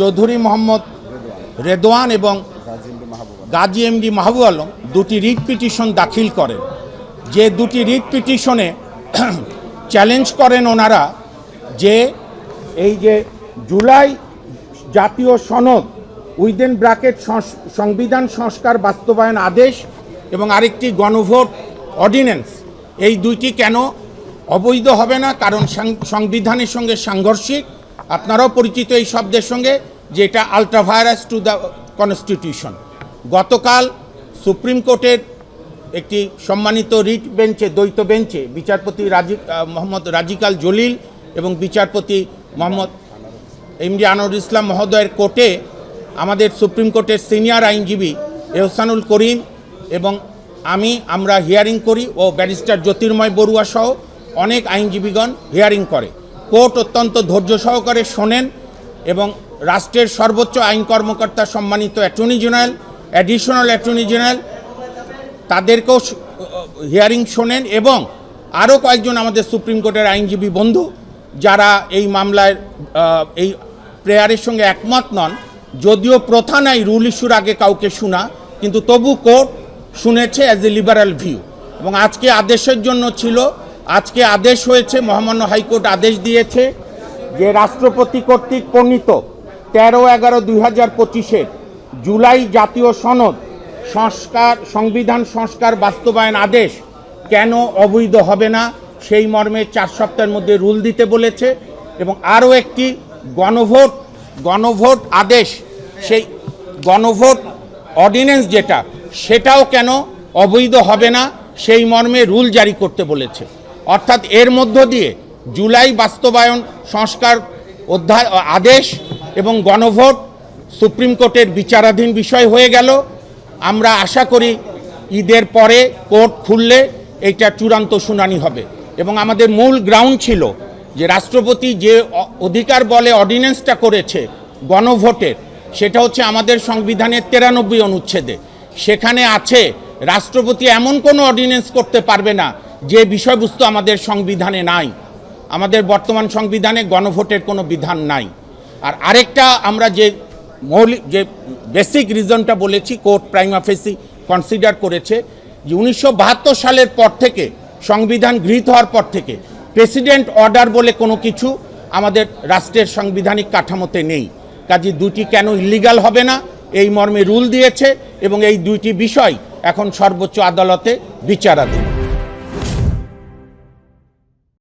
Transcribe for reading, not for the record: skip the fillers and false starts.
চৌধুরী মোহাম্মদ রেদওয়ান এবং গাজী এমডি মাহবুব আলম দুটি writ petition দাখিল করেন। যে দুটি রিট পিটিশনে চ্যালেঞ্জ করেন ওনারা যে এই যে জুলাই জাতীয় সনদ উইদিন ব্র্যাকেট সংবিধান সংস্কার বাস্তবায়ন আদেশ এবং আরেকটি গণভোট অর্ডিন্যান্স, এই দুইটি কেন অবৈধ হবে না, কারণ সংবিধানের সঙ্গে সাংঘর্ষিক। আপনারাও পরিচিত এই শব্দের সঙ্গে, যে এটা আল্ট্রাভাইরাস টু দ্য কনস্টিটিউশন। গতকাল সুপ্রিম কোর্টের একটি সম্মানিত রিট বেঞ্চে, দ্বৈত বেঞ্চে বিচারপতি মোহাম্মদ রাজিকাল জলিল এবং বিচারপতি মোহাম্মদ এমডি আনোয়ার ইসলাম মহোদয়ের কোর্টে আমাদের সুপ্রিম কোর্টের সিনিয়র আইনজীবী এহসানুল করিম এবং আমরা হিয়ারিং করি ও ব্যারিস্টার জ্যোতির্ময় বড়ুয়া সহ অনেক আইনজীবীগণ হিয়ারিং করে। কোর্ট অত্যন্ত ধৈর্য সহকারে শোনেন এবং রাষ্ট্রের সর্বোচ্চ আইন কর্মকর্তা সম্মানিত attorney general, additional attorney general, তাদেরকেও হিয়ারিং শোনেন এবং আরও কয়েকজন আমাদের সুপ্রিম কোর্টের আইনজীবী বন্ধু যারা এই মামলায় এই প্রেয়ারের সঙ্গে একমত নন। যদিও প্রথা নাই রুল ইস্যুর আগে কাউকে শোনা, কিন্তু তবু কোর্ট শুনেছে অ্যাজ এ লিবারাল ভিউ। এবং আজকে আদেশের জন্য ছিল, আজকে আদেশ হয়েছে, মহামান্য হাইকোর্ট আদেশ দিয়েছে যে রাষ্ট্রপতি কর্তৃক প্রণীত 13/11/2025 জুলাই জাতীয় সনদ সংবিধান সংস্কার বাস্তবায়ন আদেশ কেন অবৈধ হবে না, সেই মর্মে 4 সপ্তাহের মধ্যে রুল দিতে বলেছে। এবং আরও একটি গণভোট আদেশ, সেই গণভোট অর্ডিন্যান্স যেটা, সেটাও কেন অবৈধ হবে না, সেই মর্মে রুল জারি করতে বলেছে। অর্থাৎ এর মধ্য দিয়ে জুলাই বাস্তবায়ন সংস্কার আদেশ এবং গণভোট সুপ্রিম কোর্টের বিচারাধীন বিষয় হয়ে গেল। আমরা আশা করি ঈদের পরে কোর্ট খুললে এইটা চূড়ান্ত শুনানি হবে। এবং আমাদের মূল গ্রাউন্ড ছিল যে রাষ্ট্রপতি যে অধিকার বলে অর্ডিন্যান্সটা করেছে গণভোটের, সেটা হচ্ছে আমাদের সংবিধানের 93 অনুচ্ছেদে। সেখানে আছে রাষ্ট্রপতি এমন কোনো অর্ডিন্যান্স করতে পারবে না যে বিষয়বস্তু আমাদের সংবিধানে নাই। আমাদের বর্তমান সংবিধানে গণভোটের কোনো বিধান নাই। আর আরেকটা আমরা যে বেসিক রিজনটা বলেছি, কোর্ট প্রাইমা ফেসি কনসিডার করেছে যে 1972 সালের পর থেকে, সংবিধান গৃহীত হওয়ার পর থেকে প্রেসিডেন্ট অর্ডার বলে কোনো কিছু আমাদের রাষ্ট্রের সাংবিধানিক কাঠামোতে নেই। কাজে দুটি কেন ইলিগাল হবে না, এই মর্মে রুল দিয়েছে এবং এই দুইটি বিষয় এখন সর্বোচ্চ আদালতে বিচারাধীন।